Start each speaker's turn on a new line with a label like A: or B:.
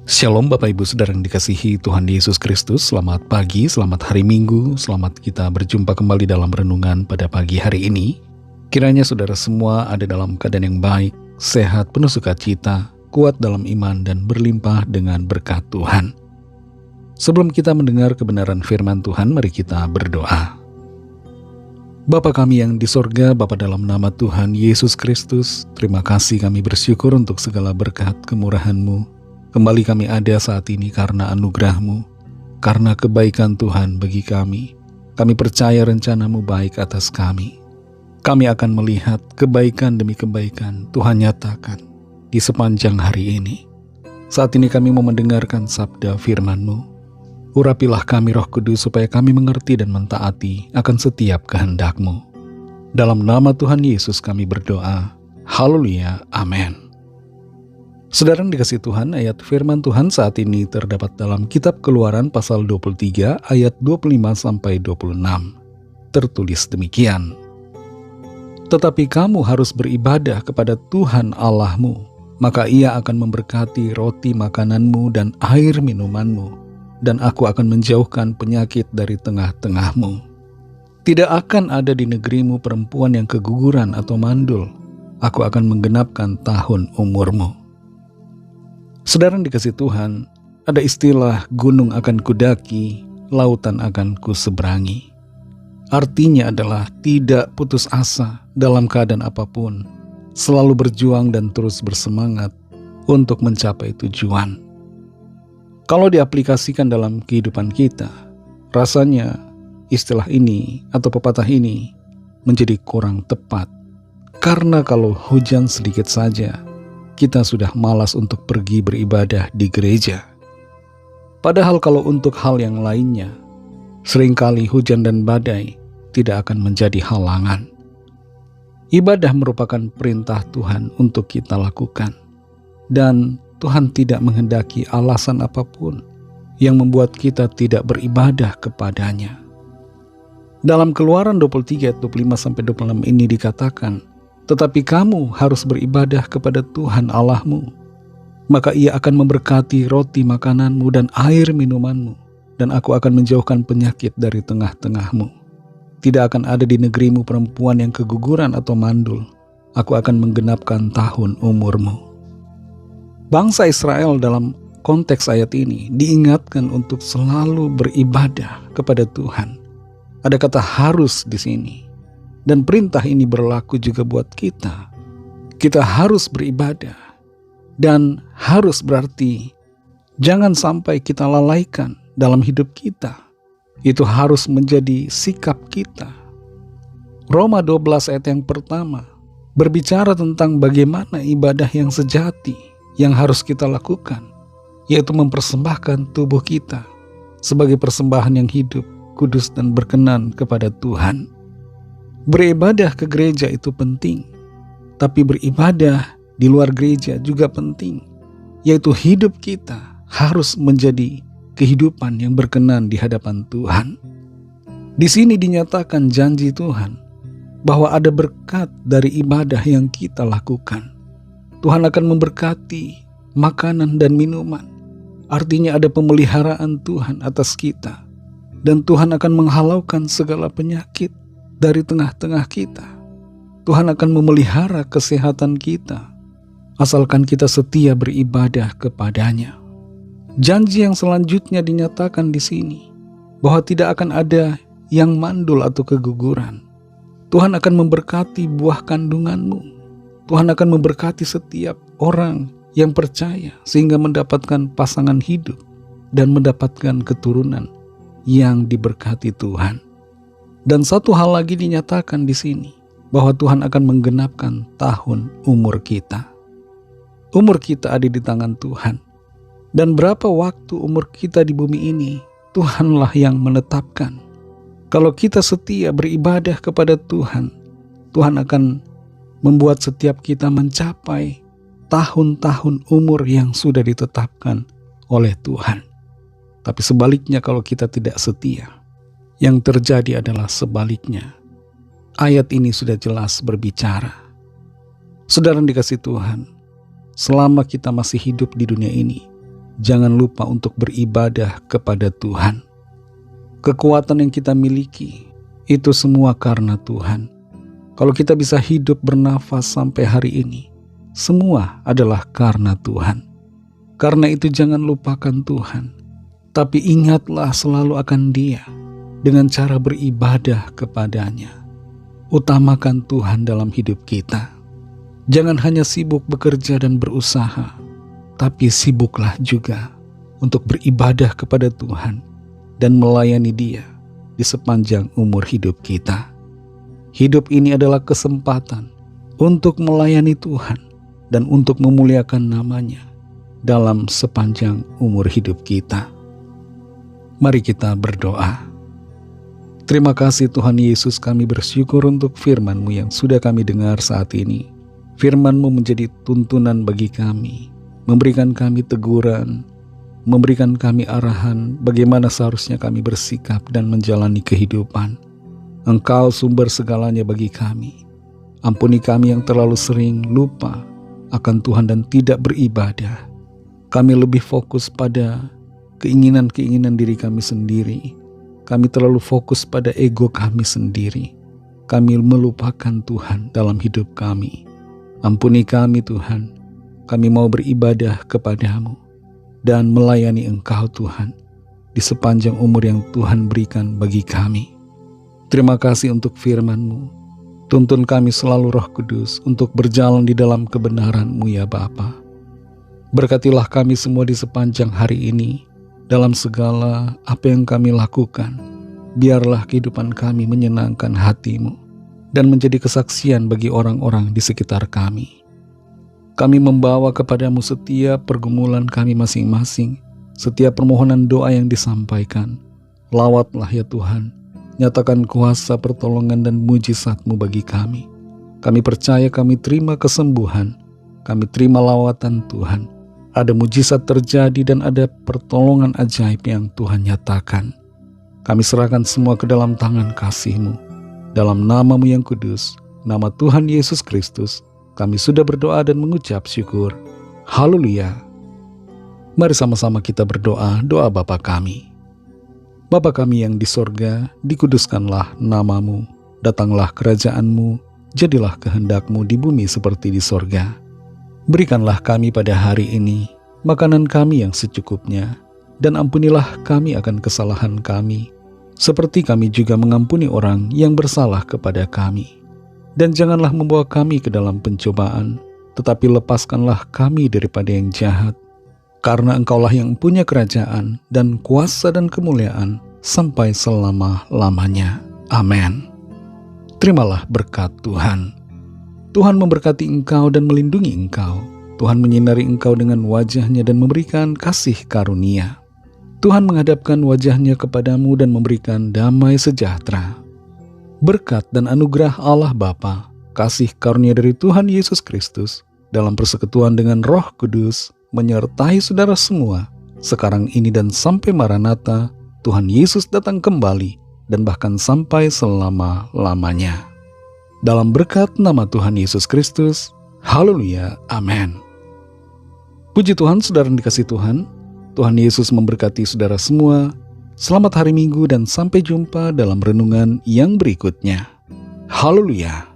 A: Shalom Bapak Ibu Saudara yang dikasihi Tuhan Yesus Kristus. Selamat pagi, selamat hari Minggu. Selamat kita berjumpa kembali dalam renungan pada pagi hari ini. Kiranya saudara semua ada dalam keadaan yang baik, sehat, penuh sukacita, kuat dalam iman dan berlimpah dengan berkat Tuhan. Sebelum kita mendengar kebenaran firman Tuhan, mari kita berdoa. Bapa kami yang di sorga, Bapa dalam nama Tuhan Yesus Kristus, terima kasih kami bersyukur untuk segala berkat kemurahan-Mu. Kembali kami ada saat ini karena anugerah-Mu, karena kebaikan Tuhan bagi kami. Kami percaya rencana-Mu baik atas kami. Kami akan melihat kebaikan demi kebaikan Tuhan nyatakan di sepanjang hari ini. Saat ini kami mau mendengarkan sabda firman-Mu. Urapilah kami Roh Kudus supaya kami mengerti dan mentaati akan setiap kehendak-Mu. Dalam nama Tuhan Yesus kami berdoa. Haleluya, amin. Saudara yang dikasihi Tuhan, ayat firman Tuhan saat ini terdapat dalam kitab Keluaran pasal 23 ayat 25-26. Tertulis demikian. Tetapi kamu harus beribadah kepada Tuhan Allahmu, maka Ia akan memberkati roti makananmu dan air minumanmu, dan aku akan menjauhkan penyakit dari tengah-tengahmu. Tidak akan ada di negerimu perempuan yang keguguran atau mandul. Aku akan menggenapkan tahun umurmu. Saudara yang dikasihi Tuhan, ada istilah gunung akan kudaki, lautan akan kuseberangi. Artinya adalah tidak putus asa dalam keadaan apapun, selalu berjuang dan terus bersemangat untuk mencapai tujuan. Kalau diaplikasikan dalam kehidupan kita, rasanya istilah ini atau pepatah ini menjadi kurang tepat. Karena kalau hujan sedikit saja, kita sudah malas untuk pergi beribadah di gereja. Padahal kalau untuk hal yang lainnya, seringkali hujan dan badai tidak akan menjadi halangan. Ibadah merupakan perintah Tuhan untuk kita lakukan. Dan Tuhan tidak menghendaki alasan apapun yang membuat kita tidak beribadah kepadanya. Dalam Keluaran 23 ayat 25-26 ini dikatakan, tetapi kamu harus beribadah kepada Tuhan Allahmu, maka Ia akan memberkati roti makananmu dan air minumanmu, dan aku akan menjauhkan penyakit dari tengah-tengahmu. Tidak akan ada di negerimu perempuan yang keguguran atau mandul. Aku akan menggenapkan tahun umurmu. Bangsa Israel dalam konteks ayat ini diingatkan untuk selalu beribadah kepada Tuhan. Ada kata harus di sini. Dan perintah ini berlaku juga buat kita. Kita harus beribadah. Dan harus berarti jangan sampai kita lalaikan dalam hidup kita. Itu harus menjadi sikap kita. Roma 12 ayat yang pertama berbicara tentang bagaimana ibadah yang sejati yang harus kita lakukan, yaitu mempersembahkan tubuh kita sebagai persembahan yang hidup, kudus dan berkenan kepada Tuhan. Beribadah ke gereja itu penting, tapi beribadah di luar gereja juga penting, yaitu hidup kita harus menjadi kehidupan yang berkenan di hadapan Tuhan. Di sini dinyatakan janji Tuhan bahwa ada berkat dari ibadah yang kita lakukan. Tuhan akan memberkati makanan dan minuman, artinya ada pemeliharaan Tuhan atas kita, dan Tuhan akan menghalaukan segala penyakit dari tengah-tengah kita. Tuhan akan memelihara kesehatan kita, asalkan kita setia beribadah kepadanya. Janji yang selanjutnya dinyatakan di sini, bahwa tidak akan ada yang mandul atau keguguran. Tuhan akan memberkati buah kandunganmu. Tuhan akan memberkati setiap orang yang percaya, sehingga mendapatkan pasangan hidup dan mendapatkan keturunan yang diberkati Tuhan. Dan satu hal lagi dinyatakan di sini, bahwa Tuhan akan menggenapkan tahun umur kita. Umur kita ada di tangan Tuhan. Dan berapa waktu umur kita di bumi ini, Tuhanlah yang menetapkan. Kalau kita setia beribadah kepada Tuhan, Tuhan akan membuat setiap kita mencapai tahun-tahun umur yang sudah ditetapkan oleh Tuhan. Tapi sebaliknya kalau kita tidak setia, yang terjadi adalah sebaliknya. Ayat ini sudah jelas berbicara. Saudara yang dikasihi Tuhan, selama kita masih hidup di dunia ini, jangan lupa untuk beribadah kepada Tuhan. Kekuatan yang kita miliki, itu semua karena Tuhan. Kalau kita bisa hidup bernafas sampai hari ini, semua adalah karena Tuhan. Karena itu jangan lupakan Tuhan, tapi ingatlah selalu akan Dia dengan cara beribadah kepadanya. Utamakan Tuhan dalam hidup kita. Jangan hanya sibuk bekerja dan berusaha, tapi sibuklah juga untuk beribadah kepada Tuhan dan melayani Dia di sepanjang umur hidup kita. Hidup ini adalah kesempatan untuk melayani Tuhan dan untuk memuliakan nama-Nya dalam sepanjang umur hidup kita. Mari kita berdoa. Terima kasih Tuhan Yesus, kami bersyukur untuk firman-Mu yang sudah kami dengar saat ini. Firman-Mu menjadi tuntunan bagi kami, memberikan kami teguran, memberikan kami arahan bagaimana seharusnya kami bersikap dan menjalani kehidupan. Engkau sumber segalanya bagi kami. Ampuni kami yang terlalu sering lupa akan Tuhan dan tidak beribadah. Kami lebih fokus pada keinginan-keinginan diri kami sendiri. Kami terlalu fokus pada ego kami sendiri. Kami melupakan Tuhan dalam hidup kami. Ampuni kami Tuhan. Kami mau beribadah kepada-Mu dan melayani Engkau Tuhan di sepanjang umur yang Tuhan berikan bagi kami. Terima kasih untuk firman-Mu. Tuntun kami selalu Roh Kudus untuk berjalan di dalam kebenaran-Mu ya Bapa. Berkatilah kami semua di sepanjang hari ini dalam segala apa yang kami lakukan. Biarlah kehidupan kami menyenangkan hati-Mu dan menjadi kesaksian bagi orang-orang di sekitar kami. Kami membawa kepada-Mu setiap pergumulan kami masing-masing, setiap permohonan doa yang disampaikan. Lawatlah ya Tuhan, nyatakan kuasa pertolongan dan mujizat-Mu bagi kami. Kami percaya, kami terima kesembuhan, kami terima lawatan Tuhan. Ada mujizat terjadi dan ada pertolongan ajaib yang Tuhan nyatakan. Kami serahkan semua ke dalam tangan kasih-Mu. Dalam nama-Mu yang kudus, nama Tuhan Yesus Kristus, kami sudah berdoa dan mengucap syukur. Haleluya. Mari sama-sama kita berdoa, doa Bapa kami. Bapa kami yang di sorga, dikuduskanlah nama-Mu, datanglah kerajaan-Mu, jadilah kehendak-Mu di bumi seperti di sorga. Berikanlah kami pada hari ini makanan kami yang secukupnya, dan ampunilah kami akan kesalahan kami, seperti kami juga mengampuni orang yang bersalah kepada kami. Dan janganlah membawa kami ke dalam pencobaan, tetapi lepaskanlah kami daripada yang jahat. Karena Engkaulah yang punya kerajaan dan kuasa dan kemuliaan sampai selama-lamanya. Amin. Terimalah berkat Tuhan. Tuhan memberkati engkau dan melindungi engkau. Tuhan menyinari engkau dengan wajah-Nya dan memberikan kasih karunia. Tuhan menghadapkan wajah-Nya kepadamu dan memberikan damai sejahtera. Berkat dan anugerah Allah Bapa, kasih karunia dari Tuhan Yesus Kristus, dalam persekutuan dengan Roh Kudus, menyertai saudara semua, sekarang ini dan sampai Maranatha, Tuhan Yesus datang kembali, dan bahkan sampai selama-lamanya. Dalam berkat nama Tuhan Yesus Kristus, haleluya, amin. Puji Tuhan, saudara yang dikasihi Tuhan, Tuhan Yesus memberkati saudara semua. Selamat hari Minggu dan sampai jumpa dalam renungan yang berikutnya. Haleluya.